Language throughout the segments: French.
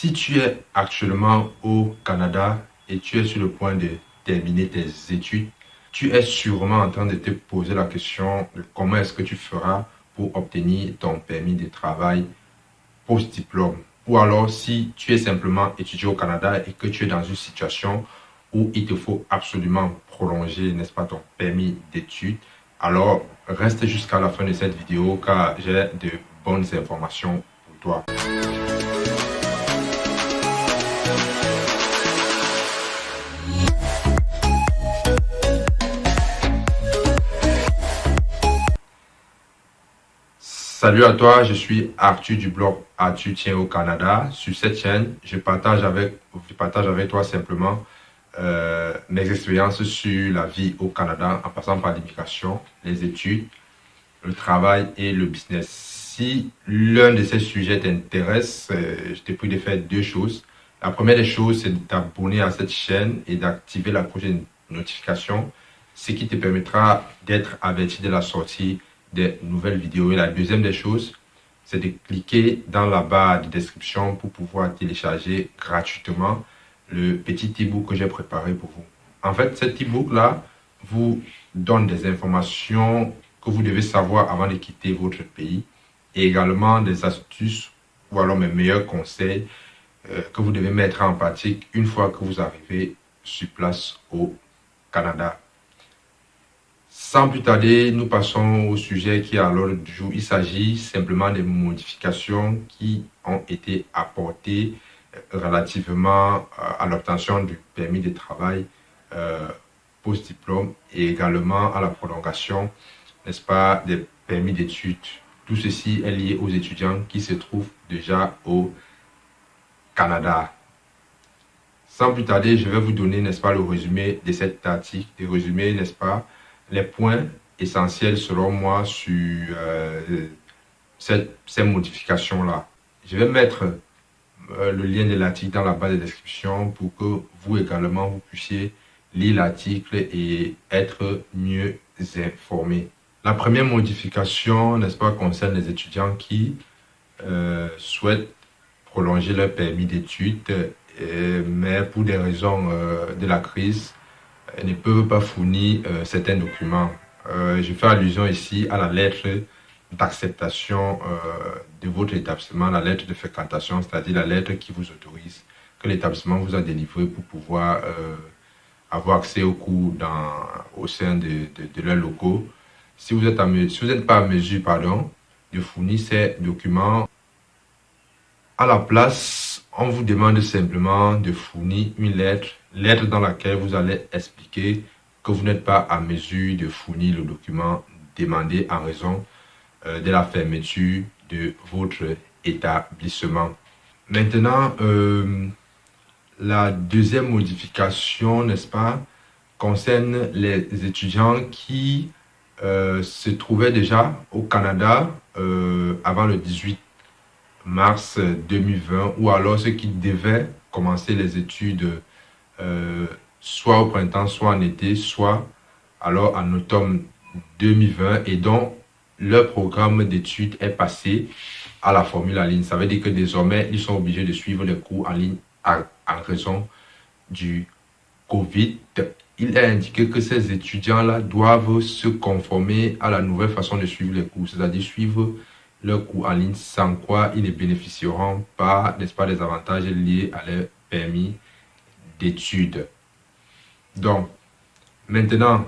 Si tu es actuellement au Canada et tu es sur le point de terminer tes études, tu es sûrement en train de te poser la question de comment est-ce que tu feras pour obtenir ton permis de travail post-diplôme. Ou alors si tu es simplement étudiant au Canada et que tu es dans une situation où il te faut absolument prolonger, n'est-ce pas, ton permis d'études, alors reste jusqu'à la fin de cette vidéo car j'ai de bonnes informations pour toi. Salut à toi, je suis Arthur du blog Arthur Tient au Canada. Sur cette chaîne, je partage avec toi simplement mes expériences sur la vie au Canada en passant par l'immigration, les études, le travail et le business. Si l'un de ces sujets t'intéresse, je te prie de faire deux choses. La première des choses, c'est de t'abonner à cette chaîne et d'activer la cloche de notification, ce qui te permettra d'être averti de la sortie des nouvelles vidéos. Et la deuxième des choses, c'est de cliquer dans la barre de description pour pouvoir télécharger gratuitement le petit e-book que j'ai préparé pour vous. En fait, cet e-book-là vous donne des informations que vous devez savoir avant de quitter votre pays et également des astuces ou alors mes meilleurs conseils que vous devez mettre en pratique une fois que vous arrivez sur place au Canada. Sans plus tarder, nous passons au sujet qui est à l'ordre du jour. Il s'agit simplement des modifications qui ont été apportées relativement à l'obtention du permis de travail post-diplôme et également à la prolongation, n'est-ce pas, des permis d'études. Tout ceci est lié aux étudiants qui se trouvent déjà au Canada. Sans plus tarder, je vais vous donner, n'est-ce pas, le résumé de cet article, de résumer, n'est-ce pas, les points essentiels selon moi sur ces modifications-là. Je vais mettre le lien de l'article dans la barre de description pour que vous également vous puissiez lire l'article et être mieux informé. La première modification, n'est-ce pas, concerne les étudiants qui souhaitent prolonger leur permis d'études, mais pour des raisons de la crise, ne peuvent pas fournir certains documents. Je fais allusion ici à la lettre d'acceptation de votre établissement, la lettre de fréquentation, c'est-à-dire la lettre qui vous autorise, que l'établissement vous a délivré pour pouvoir avoir accès aux cours au sein de leurs locaux. Si vous n'êtes pas à mesure, de fournir ces documents, à la place, on vous demande simplement de fournir une lettre dans laquelle vous allez expliquer que vous n'êtes pas à mesure de fournir le document demandé en raison de la fermeture de votre établissement. Maintenant, la deuxième modification, n'est-ce pas, concerne les étudiants qui se trouvaient déjà au Canada avant le 18 mars 2020 ou alors ceux qui devaient commencer les études soit au printemps, soit en été, soit alors en automne 2020 et dont leur programme d'études est passé à la formule en ligne. Ça veut dire que désormais, ils sont obligés de suivre les cours en ligne en raison du Covid. Il est indiqué que ces étudiants-là doivent se conformer à la nouvelle façon de suivre les cours, c'est-à-dire suivre leurs cours en ligne, sans quoi ils ne bénéficieront pas, n'est-ce pas, des avantages liés à leur permis d'études. Donc, maintenant,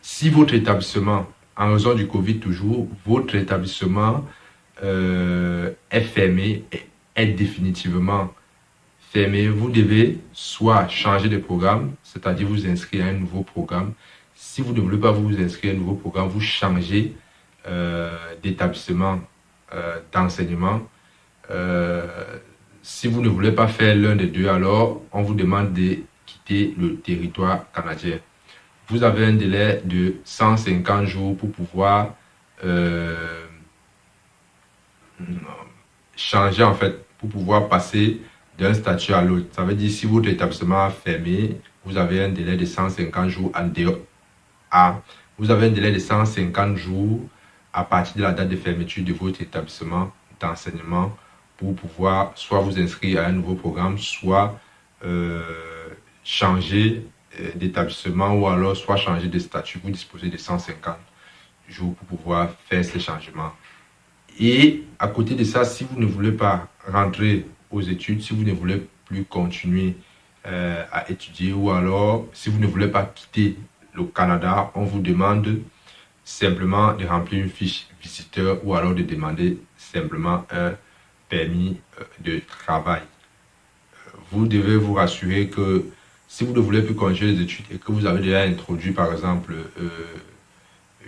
si votre établissement, en raison du Covid toujours, votre établissement est fermé, est définitivement fermé, vous devez soit changer de programme, c'est-à-dire vous inscrire à un nouveau programme. Si vous ne voulez pas vous inscrire à un nouveau programme, vous changez d'établissement d'enseignement. Si vous ne voulez pas faire l'un des deux, alors on vous demande de quitter le territoire canadien. Vous avez un délai de 150 jours pour pouvoir changer, en fait, pour pouvoir passer d'un statut à l'autre. Ça veut dire si votre établissement est fermé, vous avez un délai de 150 jours en dehors. Vous avez un délai de 150 jours à partir de la date de fermeture de votre établissement d'enseignement pour pouvoir soit vous inscrire à un nouveau programme, soit changer d'établissement ou alors soit changer de statut. Vous disposez de 150 jours pour pouvoir faire ces changements. Et à côté de ça, si vous ne voulez pas rentrer aux études, si vous ne voulez plus continuer à étudier ou alors si vous ne voulez pas quitter le Canada, on vous demande simplement de remplir une fiche visiteur ou alors de demander simplement un permis de travail. Vous devez vous rassurer que si vous ne voulez plus continuer les études et que vous avez déjà introduit par exemple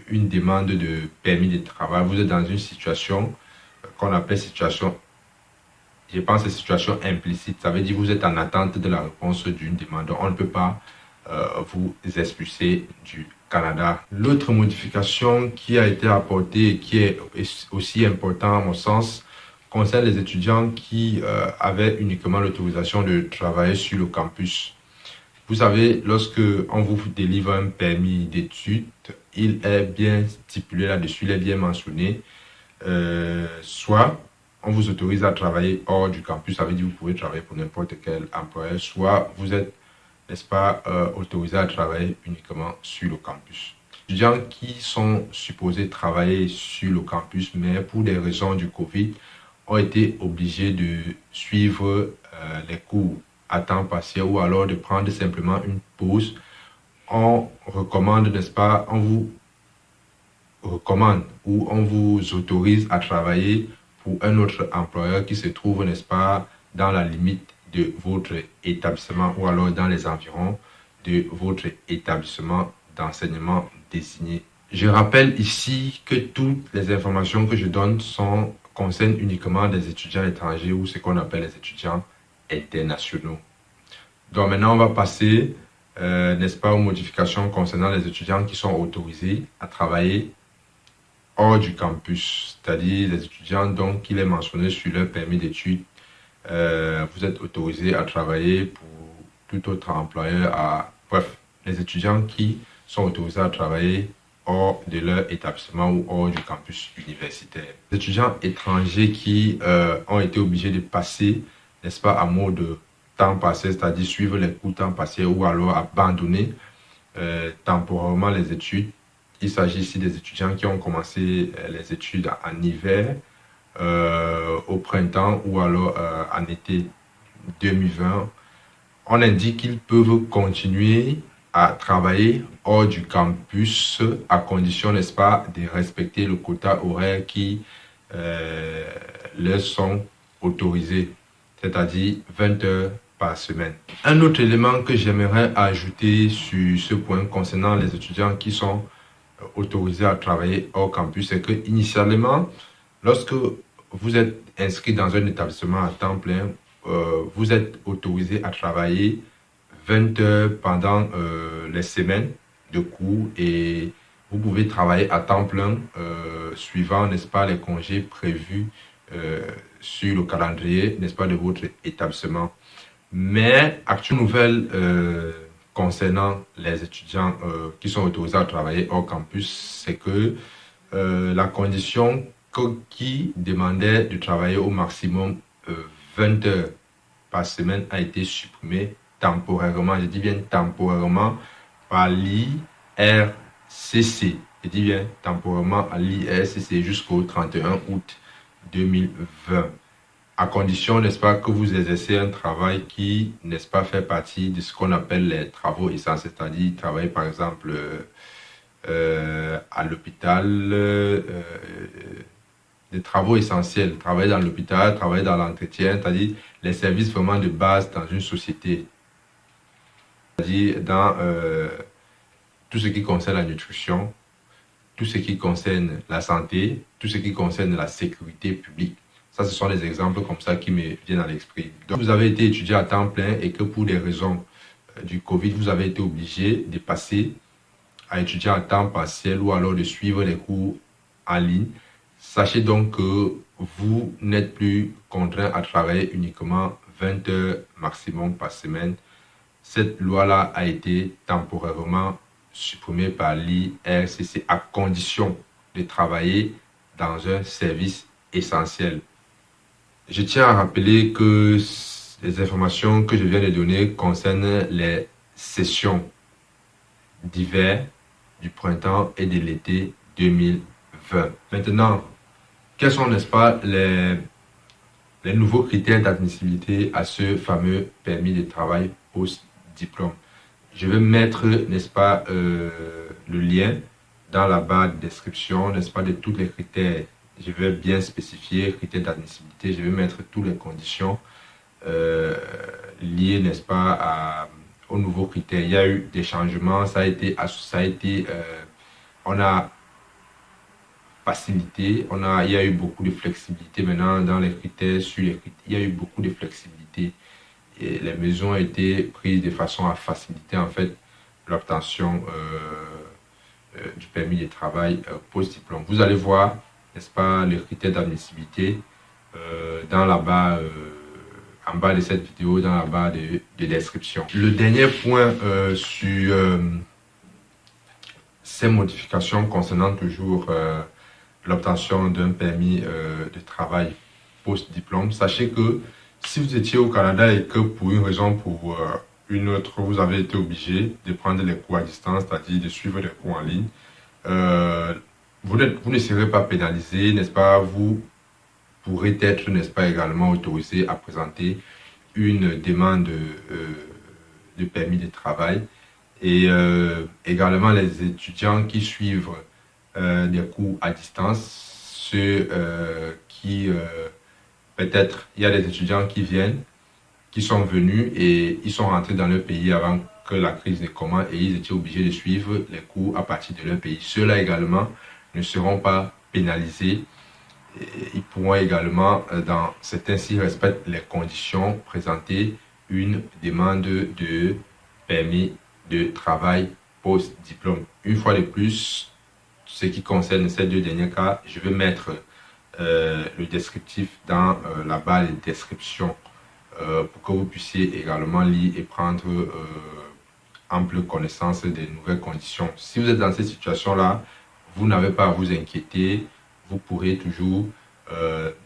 une demande de permis de travail, vous êtes dans une situation qu'on appelle situation, je pense, situation implicite. Ça veut dire que vous êtes en attente de la réponse d'une demande. On ne peut pas vous expulser du Canada. L'autre modification qui a été apportée et qui est aussi importante à mon sens concerne les étudiants qui avaient uniquement l'autorisation de travailler sur le campus. Vous savez, lorsque on vous délivre un permis d'études, il est bien stipulé là-dessus, il est bien mentionné. Soit on vous autorise à travailler hors du campus, ça veut dire que vous pouvez travailler pour n'importe quel employeur, soit vous êtes, n'est-ce pas, autorisé à travailler uniquement sur le campus. Les étudiants qui sont supposés travailler sur le campus, mais pour des raisons du Covid, ont été obligés de suivre les cours à temps partiel ou alors de prendre simplement une pause. On recommande, n'est-ce pas, on vous recommande ou on vous autorise à travailler pour un autre employeur qui se trouve, n'est-ce pas, dans la limite de votre établissement ou alors dans les environs de votre établissement d'enseignement désigné. Je rappelle ici que toutes les informations que je donne concernent uniquement des étudiants étrangers ou ce qu'on appelle les étudiants internationaux. Donc maintenant, on va passer, n'est-ce pas, aux modifications concernant les étudiants qui sont autorisés à travailler hors du campus, c'est-à-dire les étudiants donc il est mentionné sur leur permis d'études, vous êtes autorisé à travailler pour tout autre employeur, bref, les étudiants qui sont autorisés à travailler hors de leur établissement ou hors du campus universitaire. Les étudiants étrangers qui ont été obligés de passer, n'est-ce pas, à mode temps partiel, c'est-à-dire suivre les cours temps partiel ou alors abandonner temporairement les études. Il s'agit ici des étudiants qui ont commencé les études en hiver, au printemps ou alors en été 2020. On indique qu'ils peuvent continuer à travailler hors du campus à condition, n'est-ce pas, de respecter le quota horaire qui leur sont autorisés, c'est-à-dire 20 heures par semaine. Un autre élément que j'aimerais ajouter sur ce point concernant les étudiants qui sont autorisés à travailler hors campus, c'est que initialement, lorsque vous êtes inscrit dans un établissement à temps plein, vous êtes autorisé à travailler 20 heures pendant les semaines de cours et vous pouvez travailler à temps plein suivant, n'est-ce pas, les congés prévus sur le calendrier, n'est-ce pas, de votre établissement. Mais actuelle nouvelle concernant les étudiants qui sont autorisés à travailler hors campus, c'est que la condition qui demandait de travailler au maximum 20 heures par semaine a été supprimée temporairement, je dis bien temporairement, par l'IRCC. Je dis bien temporairement à l'IRCC jusqu'au 31 août 2020. À condition, n'est-ce pas, que vous exercez un travail qui, n'est-ce pas, fait partie de ce qu'on appelle les travaux essentiels, c'est-à-dire travailler par exemple à l'hôpital, des travaux essentiels, travailler dans l'hôpital, travailler dans l'entretien, c'est-à-dire les services vraiment de base dans une société, c'est-à-dire dans tout ce qui concerne la nutrition, tout ce qui concerne la santé, tout ce qui concerne la sécurité publique. Ça, ce sont des exemples comme ça qui me viennent à l'esprit. Donc, vous avez été étudiant à temps plein et que pour des raisons du Covid, vous avez été obligé de passer à étudier à temps partiel ou alors de suivre les cours en ligne. Sachez donc que vous n'êtes plus contraint à travailler uniquement 20 heures maximum par semaine. Cette loi-là a été temporairement supprimée par l'IRCC à condition de travailler dans un service essentiel. Je tiens à rappeler que les informations que je viens de donner concernent les sessions d'hiver, du printemps et de l'été 2020. Maintenant, quels sont, n'est-ce pas, les nouveaux critères d'admissibilité à ce fameux permis de travail post-diplôme? Je vais mettre, n'est-ce pas, le lien dans la barre de description, n'est-ce pas, de tous les critères. Je vais bien spécifier critères d'admissibilité. Je vais mettre toutes les conditions liées, n'est-ce pas, aux nouveaux critères. Il y a eu des changements, on a facilité, il y a eu beaucoup de flexibilité maintenant dans les critères, il y a eu beaucoup de flexibilité. Et les mesures ont été prises de façon à faciliter en fait l'obtention du permis de travail post-diplôme. Vous allez voir, n'est-ce pas, les critères d'admissibilité dans la barre, en bas de cette vidéo, dans la barre de description. Le dernier point sur ces modifications concernant toujours l'obtention d'un permis de travail post-diplôme, sachez que si vous étiez au Canada et que pour une raison ou pour une autre, vous avez été obligé de prendre les cours à distance, c'est-à-dire de suivre les cours en ligne, vous ne serez pas pénalisé, n'est-ce pas? Vous pourrez être, n'est-ce pas, également autorisé à présenter une demande de permis de travail. Et également les étudiants qui suivent des cours à distance, ceux qui peut-être, il y a des étudiants qui viennent, qui sont venus et ils sont rentrés dans leur pays avant que la crise ne commence et ils étaient obligés de suivre les cours à partir de leur pays. Ceux-là également ne seront pas pénalisés. Et ils pourront également, dans certains, s'ils respectent les conditions, présenter une demande de permis de travail post-diplôme. Une fois de plus, ce qui concerne ces deux derniers cas, je vais mettre le descriptif dans la barre de description pour que vous puissiez également lire et prendre ample connaissance des nouvelles conditions. Si vous êtes dans cette situation-là, vous n'avez pas à vous inquiéter, vous pourrez toujours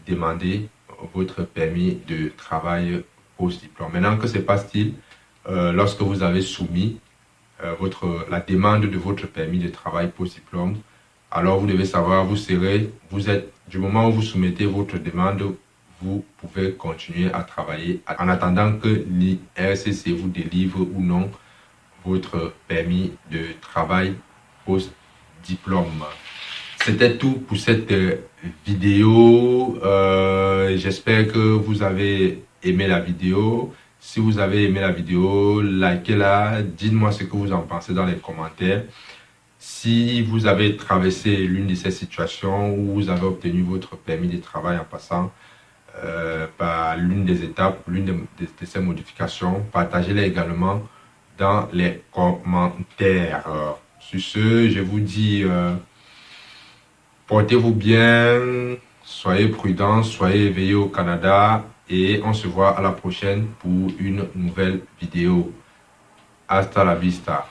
demander votre permis de travail post-diplôme. Maintenant, que se passe-t-il lorsque vous avez soumis la demande de votre permis de travail post-diplôme? Alors, vous devez savoir, du moment où vous soumettez votre demande, vous pouvez continuer à travailler en attendant que l'IRCC vous délivre ou non votre permis de travail post-diplôme. C'était tout pour cette vidéo. J'espère que vous avez aimé la vidéo. Si vous avez aimé la vidéo, likez-la. Dites-moi ce que vous en pensez dans les commentaires. Si vous avez traversé l'une de ces situations où vous avez obtenu votre permis de travail en passant par l'une des étapes, l'une de ces modifications, partagez-les également dans les commentaires. Sur ce, je vous dis, portez-vous bien, soyez prudents, soyez éveillés au Canada et on se voit à la prochaine pour une nouvelle vidéo. Hasta la vista.